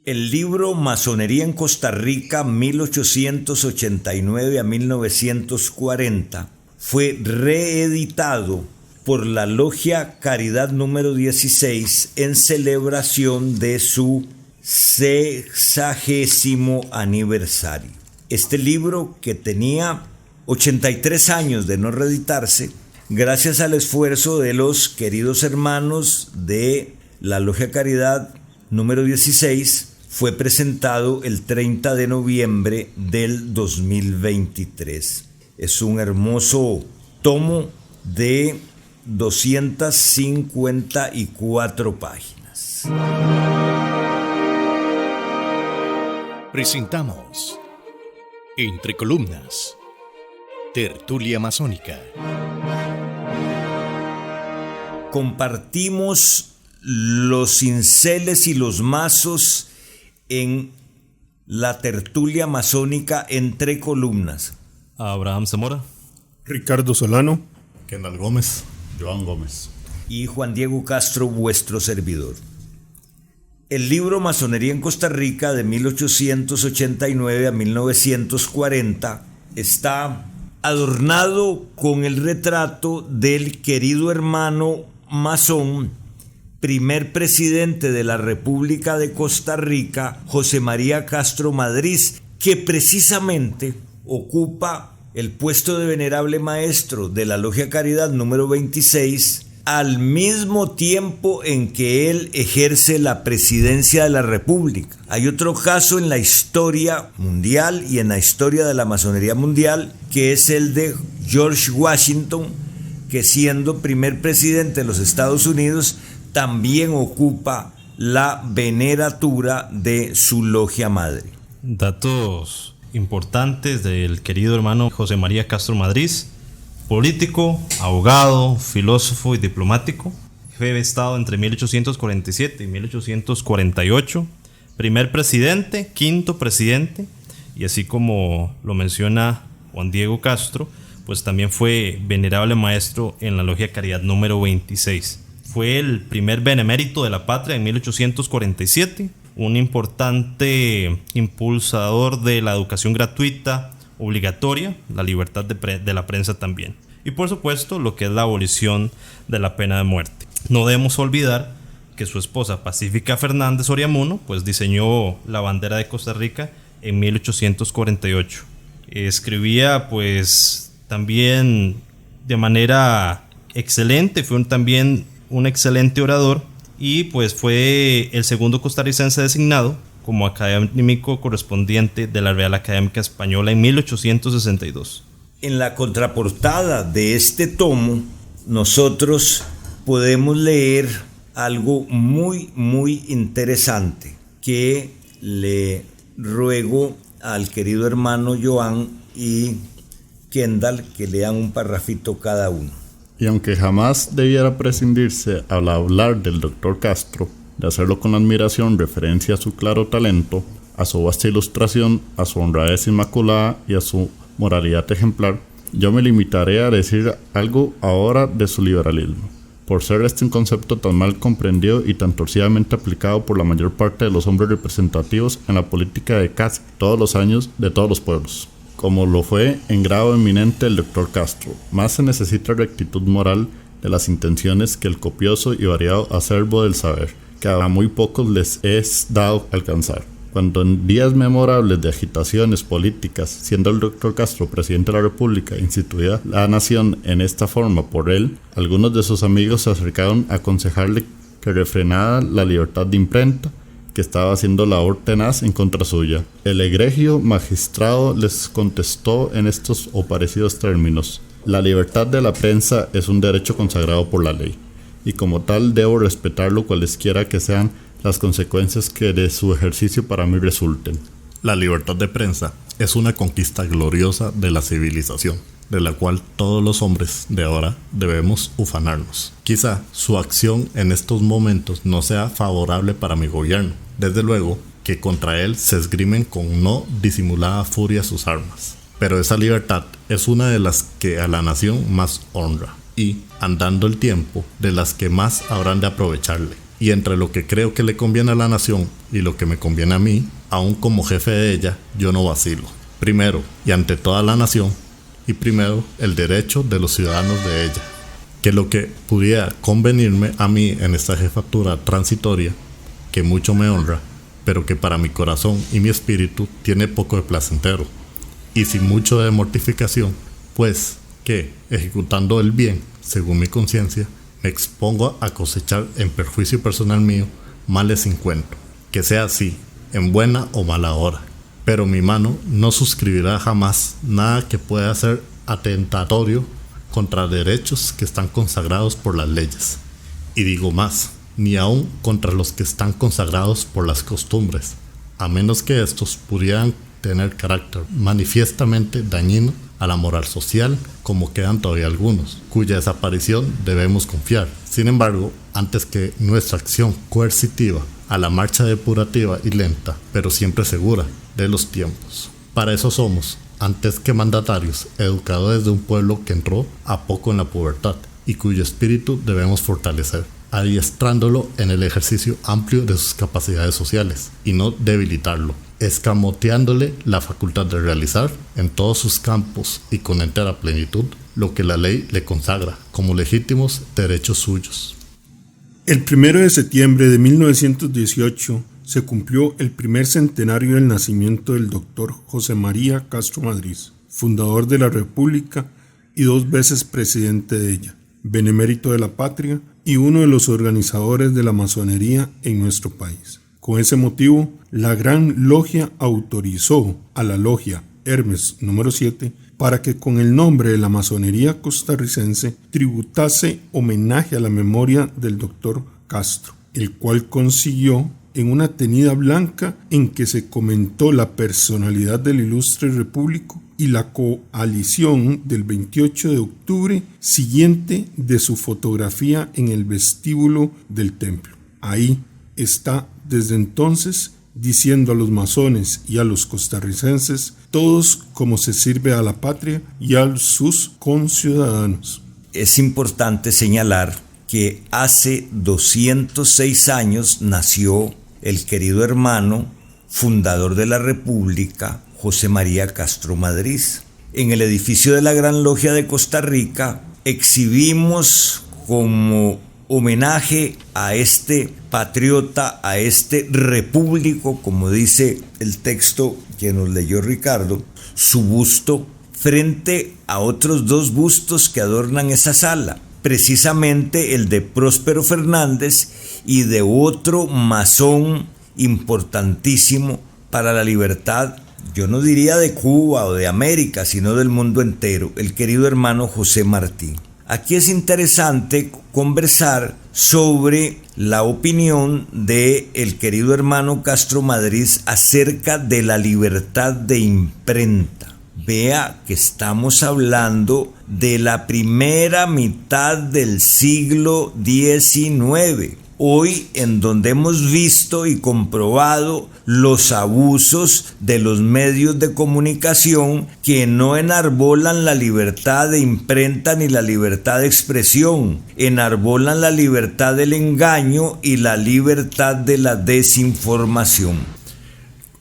El libro Masonería en Costa Rica 1889 a 1940 fue reeditado por la Logia Caridad número 16 en celebración de su 60º aniversario. Este libro, que tenía 83 años de no reeditarse, gracias al esfuerzo de los queridos hermanos de la Logia Caridad número 16, fue presentado el 30 de noviembre del 2023. Es un hermoso tomo de 254 páginas. Presentamos Entre Columnas, Tertulia Masónica. Compartimos los cinceles y los mazos en la tertulia masónica Entre Columnas. Abraham Zamora, Ricardo Solano, Kendall Gómez, Joan Gómez y Juan Diego Castro, vuestro servidor. El libro Masonería en Costa Rica de 1889 a 1940 está adornado con el retrato del querido hermano masón, primer presidente de la República de Costa Rica, José María Castro Madrid, que precisamente ocupa el puesto de venerable maestro de la Logia Caridad número 26, al mismo tiempo en que él ejerce la presidencia de la República. Hay otro caso en la historia mundial y en la historia de la masonería mundial, que es el de George Washington, que siendo primer presidente de los Estados Unidos, también ocupa la veneratura de su logia madre. Datos importantes del querido hermano José María Castro Madrid: político, abogado, filósofo y diplomático. Jefe de Estado entre 1847 y 1848. Primer presidente, quinto presidente. Y así como lo menciona Juan Diego Castro, pues también fue venerable maestro en la Logia Caridad número 26. Fue el primer benemérito de la patria en 1847. Un importante impulsador de la educación gratuita obligatoria, la libertad de la prensa también, y por supuesto lo que es la abolición de la pena de muerte. No debemos olvidar que su esposa Pacífica Fernández Oriamuno pues diseñó la bandera de Costa Rica en 1848. Escribía pues también de manera excelente, fue también un excelente orador, y pues fue el segundo costarricense designado como académico correspondiente de la Real Academia Española en 1862. En la contraportada de este tomo, nosotros podemos leer algo muy, muy interesante que le ruego al querido hermano Joan y Kendall que lean un parrafito cada uno. Y aunque jamás debiera prescindirse al hablar del Dr. Castro, de hacerlo con admiración, referencia a su claro talento, a su vasta ilustración, a su honradez inmaculada y a su moralidad ejemplar, yo me limitaré a decir algo ahora de su liberalismo, por ser este un concepto tan mal comprendido y tan torcidamente aplicado por la mayor parte de los hombres representativos en la política de casi todos los años de todos los pueblos, como lo fue en grado eminente el Dr. Castro. Más se necesita rectitud moral de las intenciones que el copioso y variado acervo del saber, que a muy pocos les es dado alcanzar. Cuando en días memorables de agitaciones políticas, siendo el Dr. Castro presidente de la República, instituida la nación en esta forma por él, algunos de sus amigos se acercaron a aconsejarle que refrenara la libertad de imprenta, que estaba haciendo labor tenaz en contra suya. El egregio magistrado les contestó en estos o parecidos términos: la libertad de la prensa es un derecho consagrado por la ley, y como tal debo respetarlo cualesquiera que sean las consecuencias que de su ejercicio para mí resulten. La libertad de prensa es una conquista gloriosa de la civilización, de la cual todos los hombres de ahora debemos ufanarnos. Quizá su acción en estos momentos no sea favorable para mi gobierno. Desde luego que contra él se esgrimen con no disimulada furia sus armas. Pero esa libertad es una de las que a la nación más honra y, andando el tiempo, de las que más habrán de aprovecharle. y entre lo que creo que le conviene a la nación y lo que me conviene a mí, aún como jefe de ella, yo no vacilo. Primero, y ante toda la nación, y primero, el derecho de los ciudadanos de ella. Que lo que pudiera convenirme a mí en esta jefatura transitoria, que mucho me honra, pero que para mi corazón y mi espíritu tiene poco de placentero, y sin mucho de mortificación, pues que, ejecutando el bien, según mi conciencia, me expongo a cosechar en perjuicio personal mío males sin cuento. Que sea así, en buena o mala hora. Pero mi mano no suscribirá jamás nada que pueda ser atentatorio contra derechos que están consagrados por las leyes. Y digo más, ni aun contra los que están consagrados por las costumbres, a menos que estos pudieran tener carácter manifiestamente dañino a la moral social, como quedan todavía algunos, cuya desaparición debemos confiar. Sin embargo, antes que nuestra acción coercitiva a la marcha depurativa y lenta, pero siempre segura, de los tiempos. Para eso somos, antes que mandatarios, educadores de un pueblo que entró a poco en la pubertad y cuyo espíritu debemos fortalecer, adiestrándolo en el ejercicio amplio de sus capacidades sociales y no debilitarlo, escamoteándole la facultad de realizar en todos sus campos y con entera plenitud lo que la ley le consagra como legítimos derechos suyos. El 1 de septiembre de 1918 se cumplió el primer centenario del nacimiento del doctor José María Castro Madriz, fundador de la República y 2 veces presidente de ella, benemérito de la patria y uno de los organizadores de la masonería en nuestro país. Con ese motivo, la Gran Logia autorizó a la Logia Hermes número 7 para que con el nombre de la masonería costarricense tributase homenaje a la memoria del doctor Castro, el cual consiguió en una tenida blanca en que se comentó la personalidad del ilustre repúblico y la coalición del 28 de octubre siguiente de su fotografía en el vestíbulo del templo. Ahí está desde entonces diciendo a los masones y a los costarricenses todos cómo se sirve a la patria y a sus conciudadanos. Es importante señalar que hace 206 años nació el querido hermano fundador de la República, José María Castro Madriz. En el edificio de la Gran Logia de Costa Rica exhibimos como homenaje a este patriota, a este repúblico, como dice el texto que nos leyó Ricardo, su busto frente a otros 2 bustos que adornan esa sala, precisamente el de Próspero Fernández y de otro masón importantísimo para la libertad, yo no diría de Cuba o de América, sino del mundo entero, el querido hermano José Martí. Aquí es interesante conversar sobre la opinión de el querido hermano Castro Madriz acerca de la libertad de imprenta. Vea que estamos hablando de la primera mitad del siglo XIX. Hoy, en donde hemos visto y comprobado los abusos de los medios de comunicación que no enarbolan la libertad de imprenta ni la libertad de expresión, enarbolan la libertad del engaño y la libertad de la desinformación.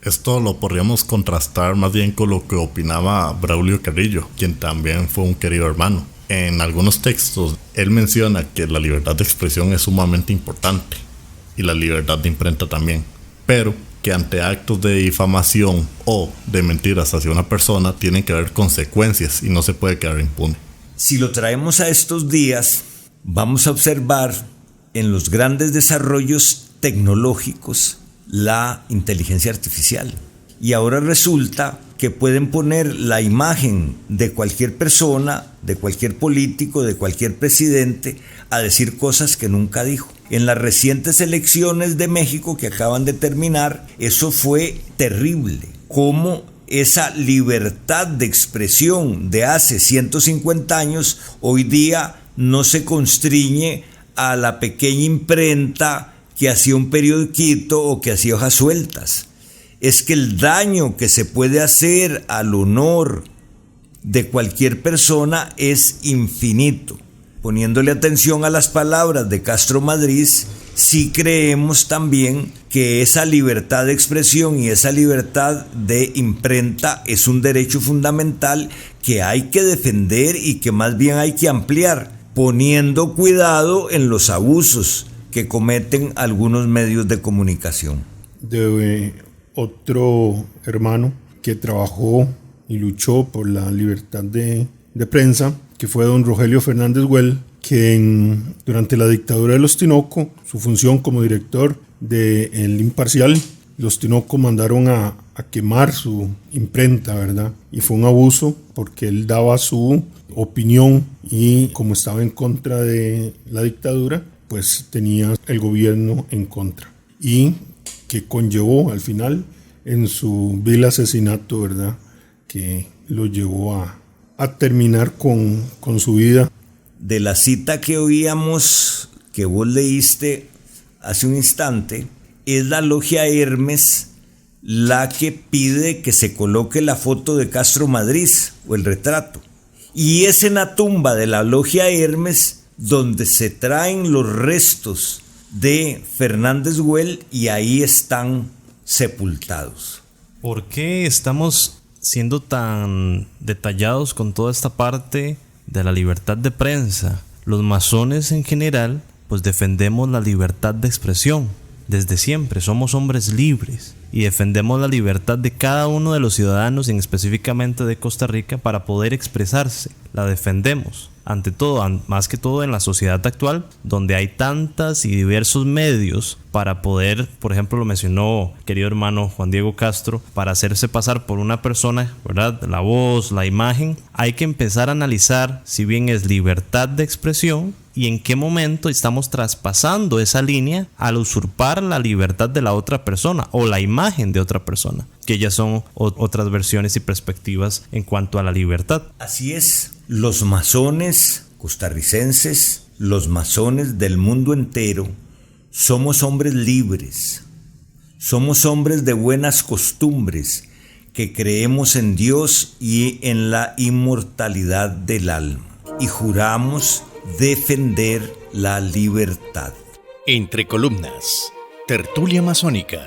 Esto lo podríamos contrastar más bien con lo que opinaba Braulio Carrillo, quien también fue un querido hermano. En algunos textos, él menciona que la libertad de expresión es sumamente importante y la libertad de imprenta también, pero que ante actos de difamación o de mentiras hacia una persona tienen que haber consecuencias y no se puede quedar impune. Si lo traemos a estos días, vamos a observar en los grandes desarrollos tecnológicos la inteligencia artificial. Y ahora resulta que pueden poner la imagen de cualquier persona, de cualquier político, de cualquier presidente, a decir cosas que nunca dijo. En las recientes elecciones de México que acaban de terminar, eso fue terrible. Cómo esa libertad de expresión de hace 150 años, hoy día no se constriñe a la pequeña imprenta que hacía un periodiquito o que hacía hojas sueltas. Es que el daño que se puede hacer al honor de cualquier persona es infinito. Poniéndole atención a las palabras de Castro Madriz, sí creemos también que esa libertad de expresión y esa libertad de imprenta es un derecho fundamental que hay que defender y que más bien hay que ampliar, poniendo cuidado en los abusos que cometen algunos medios de comunicación. De otro hermano que trabajó y luchó por la libertad de prensa, que fue don Rogelio Fernández Güell, que durante la dictadura de los Tinoco, su función como director de El Imparcial, los Tinoco mandaron a quemar su imprenta, ¿verdad? Y fue un abuso porque él daba su opinión y como estaba en contra de la dictadura, pues tenía el gobierno en contra. Y que conllevó al final en su vil asesinato, ¿verdad? Que lo llevó a terminar con su vida. De la cita que oíamos, que vos leíste hace un instante, es la Logia Hermes la que pide que se coloque la foto de Castro Madriz o el retrato. Y es en la tumba de la Logia Hermes donde se traen los restos de Fernández Güell y ahí están sepultados. ¿Por qué estamos siendo tan detallados con toda esta parte de la libertad de prensa? Los masones en general pues defendemos la libertad de expresión. Desde siempre somos hombres libres y defendemos la libertad de cada uno de los ciudadanos, y específicamente de Costa Rica, para poder expresarse. La defendemos. Ante todo, más que todo en la sociedad actual, donde hay tantas y diversos medios para poder, por ejemplo, lo mencionó querido hermano Juan Diego Castro, para hacerse pasar por una persona, ¿verdad? La voz, la imagen. Hay que empezar a analizar si bien es libertad de expresión y en qué momento estamos traspasando esa línea al usurpar la libertad de la otra persona o la imagen de otra persona, que ya son otras versiones y perspectivas en cuanto a la libertad. Así es. Los masones costarricenses, los masones del mundo entero, somos hombres libres, somos hombres de buenas costumbres, que creemos en Dios y en la inmortalidad del alma, y juramos defender la libertad. Entre columnas, tertulia masónica.